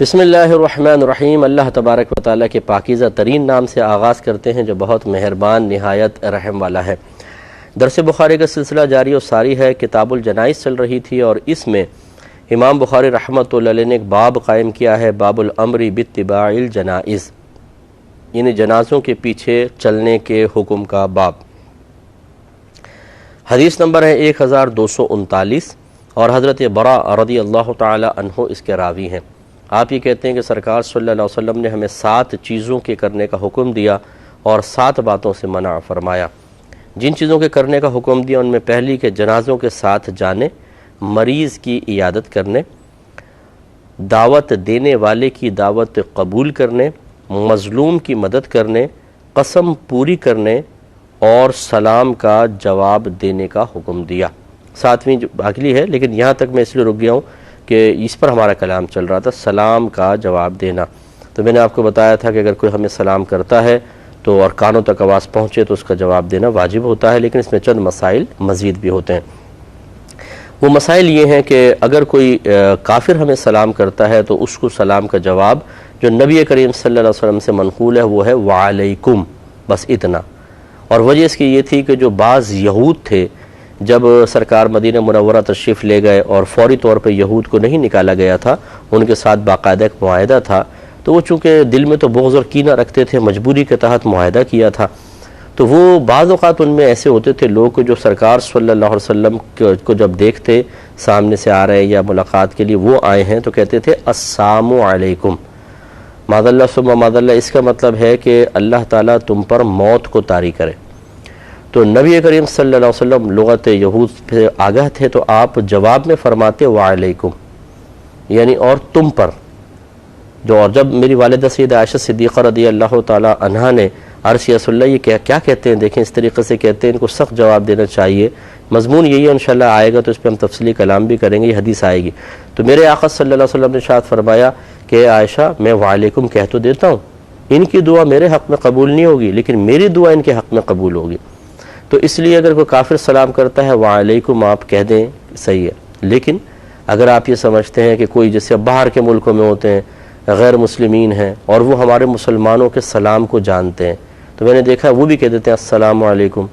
بسم اللہ الرحمن الرحیم۔ اللہ تبارک و تعالیٰ کے پاکیزہ ترین نام سے آغاز کرتے ہیں جو بہت مہربان نہایت رحم والا ہے۔ درس بخاری کا سلسلہ جاری و ساری ہے۔ کتاب الجنائز چل رہی تھی اور اس میں امام بخاری رحمۃ اللہ علیہ نے ایک باب قائم کیا ہے، باب الامر باتباع الجنائز، یعنی جنازوں کے پیچھے چلنے کے حکم کا باب۔ حدیث نمبر ہے 1239 اور حضرت برا رضی اللہ تعالی عنہ اس کے راوی ہیں۔ آپ یہ کہتے ہیں کہ سرکار صلی اللہ علیہ وسلم نے ہمیں 7 چیزوں کے کرنے کا حکم دیا اور 7 باتوں سے منع فرمایا۔ جن چیزوں کے کرنے کا حکم دیا ان میں پہلی کہ جنازوں کے ساتھ جانے، مریض کی عیادت کرنے، دعوت دینے والے کی دعوت قبول کرنے، مظلوم کی مدد کرنے، قسم پوری کرنے اور سلام کا جواب دینے کا حکم دیا۔ 7ویں جو اگلی ہے، لیکن یہاں تک میں اس لیے رک گیا ہوں کہ اس پر ہمارا کلام چل رہا تھا، سلام کا جواب دینا۔ تو میں نے آپ کو بتایا تھا کہ اگر کوئی ہمیں سلام کرتا ہے تو اور کانوں تک آواز پہنچے تو اس کا جواب دینا واجب ہوتا ہے، لیکن اس میں چند مسائل مزید بھی ہوتے ہیں۔ وہ مسائل یہ ہیں کہ اگر کوئی کافر ہمیں سلام کرتا ہے تو اس کو سلام کا جواب جو نبی کریم صلی اللہ علیہ وسلم سے منقول ہے وہ ہے وعلیکم، بس اتنا۔ اور وجہ اس کی یہ تھی کہ جو بعض یہود تھے، جب سرکار مدینہ منورہ تشریف لے گئے اور فوری طور پہ یہود کو نہیں نکالا گیا تھا، ان کے ساتھ باقاعدہ ایک معاہدہ تھا، تو وہ چونکہ دل میں تو بغض اور کینہ رکھتے تھے، مجبوری کے تحت معاہدہ کیا تھا، تو وہ بعض اوقات ان میں ایسے ہوتے تھے لوگ جو سرکار صلی اللہ علیہ وسلم کو جب دیکھتے سامنے سے آ رہے یا ملاقات کے لیے وہ آئے ہیں تو کہتے تھے السلام علیکم، معاذ اللہ ثم معاذ اللہ۔ اس کا مطلب ہے کہ اللہ تعالیٰ تم پر موت کو طاری کرے۔ تو نبی کریم صلی اللہ علیہ وسلم لغت یہود سے آگاہ تھے، تو آپ جواب میں فرماتے وعلیکم، یعنی اور تم پر جو۔ اور جب میری والدہ سیدہ عائشہ صدیقہ رضی اللہ تعالی عنہا نے عرض یا رسول اللہ یہ کیا کہتے ہیں، دیکھیں اس طریقے سے کہتے ہیں، ان کو سخت جواب دینا چاہیے۔ مضمون یہی ہے، انشاءاللہ آئے گا تو اس پہ ہم تفصیلی کلام بھی کریں گے، یہ حدیث آئے گی۔ تو میرے آقا صلی اللہ علیہ وسلم نے ارشاد فرمایا کہ عائشہ میں وعلیکم کہہ تو دیتا ہوں، ان کی دعا میرے حق میں قبول نہیں ہوگی لیکن میری دعا ان کے حق میں قبول ہوگی۔ تو اس لیے اگر کوئی کافر سلام کرتا ہے وعلیکم آپ کہہ دیں، صحیح ہے۔ لیکن اگر آپ یہ سمجھتے ہیں کہ کوئی جیسے باہر کے ملکوں میں ہوتے ہیں، غیر مسلمین ہیں اور وہ ہمارے مسلمانوں کے سلام کو جانتے ہیں، تو میں نے دیکھا وہ بھی کہہ دیتے ہیں السلام علیکم،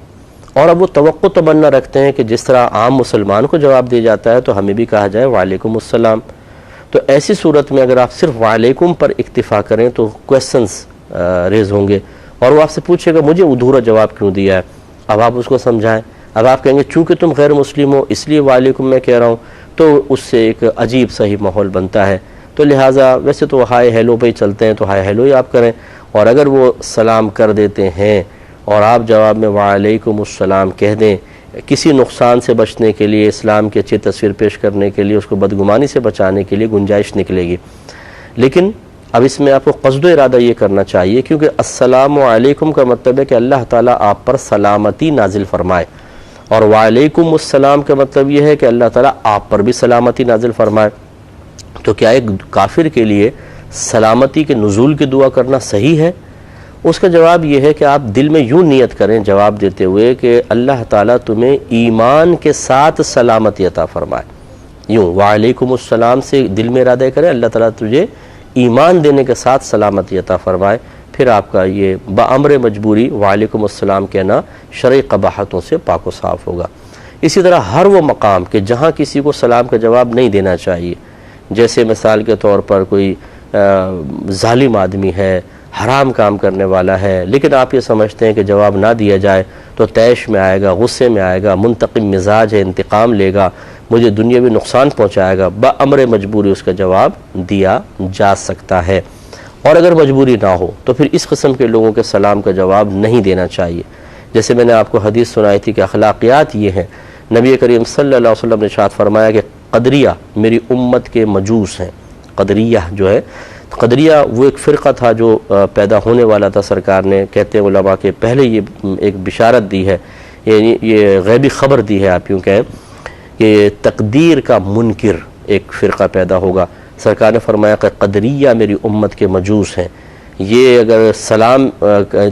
اور اب وہ توقع تمنا رکھتے ہیں کہ جس طرح عام مسلمان کو جواب دیا جاتا ہے تو ہمیں بھی کہا جائے وعلیکم السلام۔ تو ایسی صورت میں اگر آپ صرف وعلیکم پر اکتفا کریں تو کویسچنز ریز ہوں گے اور وہ آپ سے پوچھے گا مجھے ادھورا جواب کیوں دیا ہے، اب آپ اس کو سمجھائیں۔ اب آپ کہیں گے چونکہ تم غیر مسلم ہو اس لیے وعلیکم میں کہہ رہا ہوں، تو اس سے ایک عجیب سا ہی ماحول بنتا ہے۔ تو لہٰذا ویسے تو ہائے ہیلو پہ ہی چلتے ہیں، تو ہائے ہیلو ہی آپ کریں، اور اگر وہ سلام کر دیتے ہیں اور آپ جواب میں وعلیکم السلام کہہ دیں، کسی نقصان سے بچنے کے لیے، اسلام کی اچھی تصویر پیش کرنے کے لیے، اس کو بدگمانی سے بچانے کے لیے گنجائش نکلے گی۔ لیکن اب اس میں آپ کو قصد و ارادہ یہ کرنا چاہیے، کیونکہ السلام علیکم کا مطلب ہے کہ اللہ تعالیٰ آپ پر سلامتی نازل فرمائے، اور وعلیکم السلام کا مطلب یہ ہے کہ اللہ تعالیٰ آپ پر بھی سلامتی نازل فرمائے۔ تو کیا ایک کافر کے لیے سلامتی کے نزول کی دعا کرنا صحیح ہے؟ اس کا جواب یہ ہے کہ آپ دل میں یوں نیت کریں جواب دیتے ہوئے کہ اللہ تعالیٰ تمہیں ایمان کے ساتھ سلامتی عطا فرمائے، یوں وعلیکم السلام سے دل میں ارادہ کریں اللہ تعالیٰ تجھے ایمان دینے کے ساتھ سلامتی عطا فرمائے، پھر آپ کا یہ بامر مجبوری وعلیکم السلام کہنا شرعی قباحتوں سے پاک و صاف ہوگا۔ اسی طرح ہر وہ مقام کہ جہاں کسی کو سلام کا جواب نہیں دینا چاہیے، جیسے مثال کے طور پر کوئی ظالم آدمی ہے، حرام کام کرنے والا ہے، لیکن آپ یہ سمجھتے ہیں کہ جواب نہ دیا جائے تو طیش میں آئے گا، غصے میں آئے گا، منتقم مزاج ہے، انتقام لے گا، مجھے دنیاوی نقصان پہنچائے گا، بامر مجبوری اس کا جواب دیا جا سکتا ہے۔ اور اگر مجبوری نہ ہو تو پھر اس قسم کے لوگوں کے سلام کا جواب نہیں دینا چاہیے۔ جیسے میں نے آپ کو حدیث سنائی تھی کہ اخلاقیات یہ ہیں، نبی کریم صلی اللہ علیہ وسلم نے ارشاد فرمایا کہ قدریہ میری امت کے مجوس ہیں۔ قدریہ جو ہے، قدریہ وہ ایک فرقہ تھا جو پیدا ہونے والا تھا، سرکار نے کہتے ہیں علماء کہ پہلے یہ ایک بشارت دی ہے، یعنی یہ غیبی خبر دی ہے، آپ یوں کہیں کہ تقدیر کا منکر ایک فرقہ پیدا ہوگا۔ سرکار نے فرمایا کہ قدریہ میری امت کے مجوس ہیں، یہ اگر سلام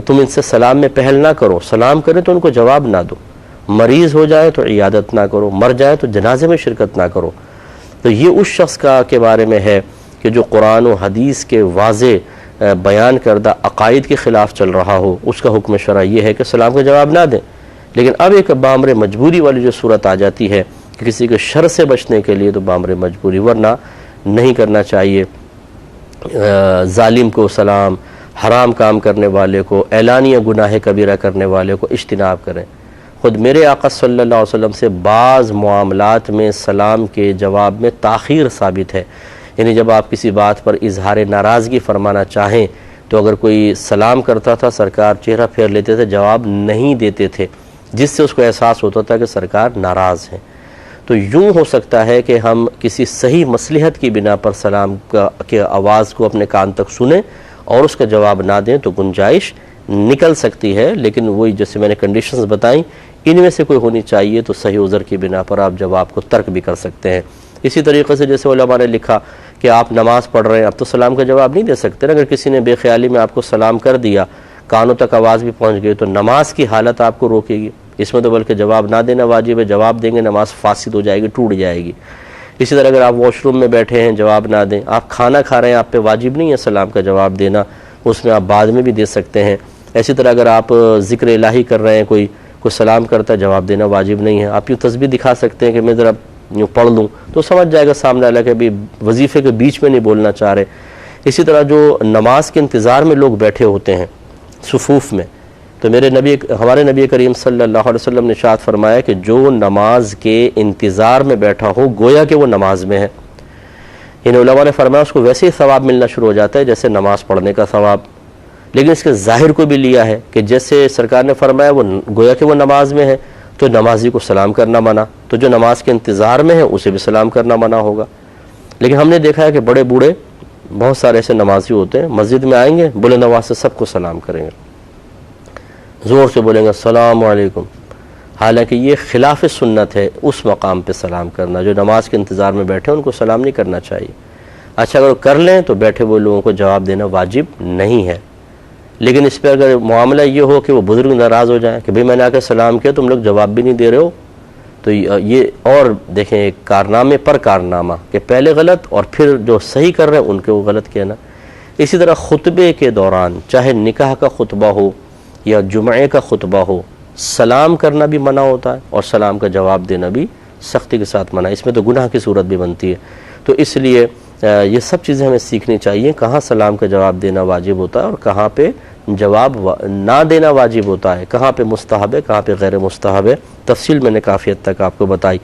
تم ان سے سلام میں پہل نہ کرو، سلام کریں تو ان کو جواب نہ دو، مریض ہو جائے تو عیادت نہ کرو، مر جائے تو جنازے میں شرکت نہ کرو۔ تو یہ اس شخص کے بارے میں ہے کہ جو قرآن و حدیث کے واضح بیان کردہ عقائد کے خلاف چل رہا ہو اس کا حکم شرع یہ ہے کہ سلام کا جواب نہ دیں۔ لیکن اب ایک بامر مجبوری والی جو صورت آ جاتی ہے کہ کسی کے شر سے بچنے کے لیے تو بامر مجبوری، ورنہ نہیں کرنا چاہیے۔ ظالم کو سلام، حرام کام کرنے والے کو، اعلانیہ گناہ کبیرہ کرنے والے کو اجتناب کریں۔ خود میرے آقا صلی اللہ علیہ وسلم سے بعض معاملات میں سلام کے جواب میں تاخیر ثابت ہے، یعنی جب آپ کسی بات پر اظہار ناراضگی فرمانا چاہیں تو اگر کوئی سلام کرتا تھا سرکار چہرہ پھیر لیتے تھے، جواب نہیں دیتے تھے، جس سے اس کو احساس ہوتا تھا کہ سرکار ناراض ہیں۔ تو یوں ہو سکتا ہے کہ ہم کسی صحیح مصلحت کی بنا پر سلام کے آواز کو اپنے کان تک سنیں اور اس کا جواب نہ دیں تو گنجائش نکل سکتی ہے، لیکن وہی جیسے میں نے کنڈیشنز بتائیں ان میں سے کوئی ہونی چاہیے تو صحیح عذر کی بنا پر آپ جواب کو ترک بھی کر سکتے ہیں۔ اسی طریقے سے جیسے علماء نے لکھا کہ آپ نماز پڑھ رہے ہیں، اب تو سلام کا جواب نہیں دے سکتے، اگر کسی نے بے خیالی میں آپ کو سلام کر دیا، کانوں تک آواز بھی پہنچ گئی، تو نماز کی حالت آپ کو روکے گی، اس میں تو بلکہ جواب نہ دینا واجب ہے، جواب دیں گے نماز فاسد ہو جائے گی، ٹوٹ جائے گی۔ اسی طرح اگر آپ واش روم میں بیٹھے ہیں جواب نہ دیں، آپ کھانا کھا رہے ہیں، آپ پہ واجب نہیں ہے سلام کا جواب دینا، اس میں آپ بعد میں بھی دے سکتے ہیں۔ اسی طرح اگر آپ ذکر الہی کر رہے ہیں، کوئی سلام کرتا ہے، جواب دینا واجب نہیں ہے۔ آپ یوں تسبیح دکھا سکتے ہیں کہ میں ذرا یوں پڑھ لوں تو سمجھ جائے گا سامنے والا کہ ابھی وظیفے کے بیچ میں نہیں بولنا چاہ رہے۔ اسی طرح جو نماز کے انتظار میں لوگ بیٹھے ہوتے ہیں صفوف میں، تو ہمارے نبی کریم صلی اللہ علیہ وسلم نے ارشاد فرمایا کہ جو نماز کے انتظار میں بیٹھا ہو گویا کہ وہ نماز میں ہے۔ ان علماء نے فرمایا اس کو ویسے ہی ثواب ملنا شروع ہو جاتا ہے جیسے نماز پڑھنے کا ثواب، لیکن اس کے ظاہر کو بھی لیا ہے کہ جیسے سرکار نے فرمایا وہ گویا کہ وہ نماز میں ہے، تو نمازی کو سلام کرنا منع، تو جو نماز کے انتظار میں ہے اسے بھی سلام کرنا منع ہوگا۔ لیکن ہم نے دیکھا ہے کہ بڑے بوڑھے بہت سارے ایسے نمازی ہوتے ہیں، مسجد میں آئیں گے بلند آواز سے سب کو سلام کریں گے، زور سے بولیں گے السلام علیکم، حالانکہ یہ خلاف سنت ہے اس مقام پہ سلام کرنا۔ جو نماز کے انتظار میں بیٹھے ان کو سلام نہیں کرنا چاہیے۔ اچھا اگر کر لیں تو بیٹھے ہوئے لوگوں کو جواب دینا واجب نہیں ہے، لیکن اس پہ اگر معاملہ یہ ہو کہ وہ بزرگ ناراض ہو جائیں کہ بھئی میں نے آ کے سلام کیا تم لوگ جواب بھی نہیں دے رہے ہو، تو یہ اور دیکھیں ایک کارنامے پر کارنامہ کہ پہلے غلط اور پھر جو صحیح کر رہے ہیں ان کے وہ غلط کہنا۔ اسی طرح خطبے کے دوران چاہے نکاح کا خطبہ ہو یا جمعے کا خطبہ ہو، سلام کرنا بھی منع ہوتا ہے اور سلام کا جواب دینا بھی سختی کے ساتھ منع ہے، اس میں تو گناہ کی صورت بھی بنتی ہے۔ تو اس لیے یہ سب چیزیں ہمیں سیکھنی چاہیے، کہاں سلام کا جواب دینا واجب ہوتا ہے اور کہاں پہ جواب نہ دینا واجب ہوتا ہے، کہاں پہ مستحب ہے کہاں پہ غیر مستحب ہے۔ تفصیل میں نے کافی حد تک آپ کو بتائی۔